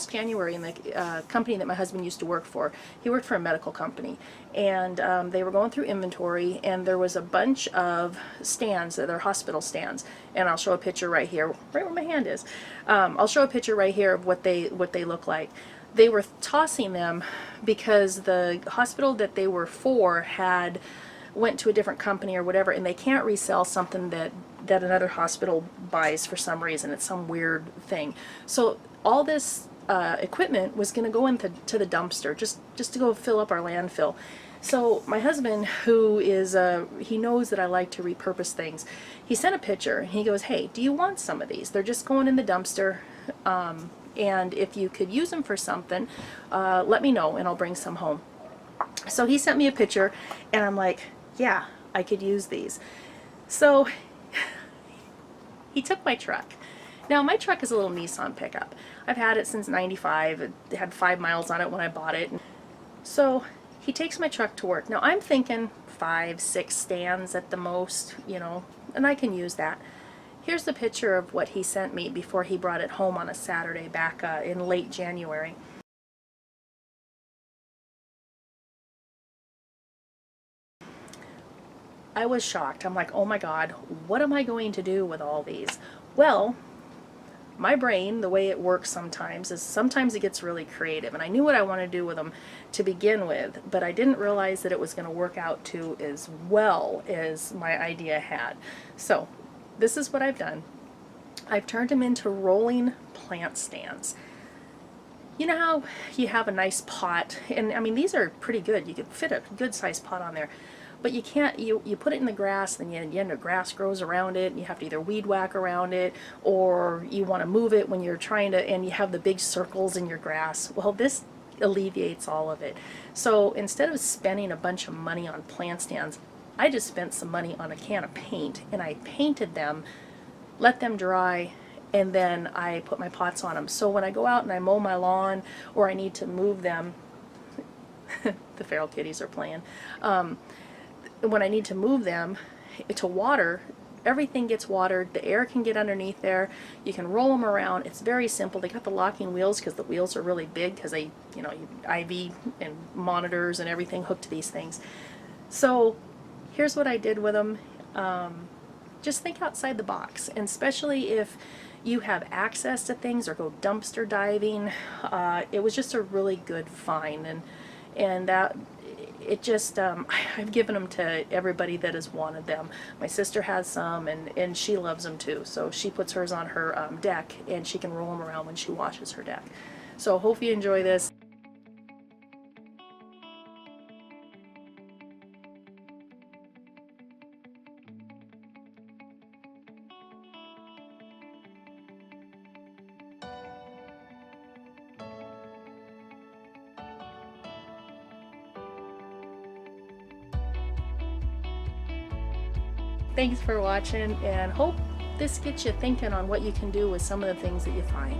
last January in the company that my husband used to work for. He worked for a medical company, and they were going through inventory, and there was a bunch of stands that are hospital stands, and I'll show a picture right here, right where my hand is. I'll show a picture right here of what they look like. They were tossing them because the hospital that they were for went to a different company or whatever, and they can't resell something that another hospital buys for some reason. It's some weird thing. So all this equipment was going to go into the dumpster just to go fill up our landfill. So my husband, who is he knows that I like to repurpose things, he sent a picture and he goes, "Hey, do you want some of these? They're just going in the dumpster, and if you could use them for something, let me know and I'll bring some home." So he sent me a picture, and I'm like, yeah, I could use these. So he took my truck. Now my truck is a little Nissan pickup. I've had it since '95. It had 5 miles on it when I bought it. So he takes my truck to work. Now I'm thinking 5, 6 stands at the most, you know, and I can use that. Here's the picture of what he sent me before he brought it home on a Saturday back in late January. I was shocked. I'm like, oh my God, what am I going to do with all these? Well, my brain, the way it works sometimes, is sometimes it gets really creative, and I knew what I wanted to do with them to begin with, but I didn't realize that it was going to work out to as well as my idea had. So this is what I've done. I've turned them into rolling plant stands. You know how you have a nice pot, and I mean these are pretty good. You could fit a good sized pot on there. But you can't, you put it in the grass, then the grass grows around it, and you have to either weed whack around it, or you want to move it when you're trying to, and you have the big circles in your grass. Well, this alleviates all of it. So instead of spending a bunch of money on plant stands, I just spent some money on a can of paint, and I painted them, let them dry, and then I put my pots on them. So when I go out and I mow my lawn, or I need to move them, the feral kitties are playing, when I need to move them to water, everything gets watered, the air can get underneath there, you can roll them around. It's very simple. They got the locking wheels because the wheels are really big, because they, you know, IV and monitors and everything hooked to these things. So here's what I did with them. Just think outside the box, and especially if you have access to things or go dumpster diving. It was just a really good find, and that it just, I've given them to everybody that has wanted them. My sister has some, and she loves them too. So she puts hers on her deck, and she can roll them around when she washes her deck. So hope you enjoy this. Thanks for watching, and hope this gets you thinking on what you can do with some of the things that you find.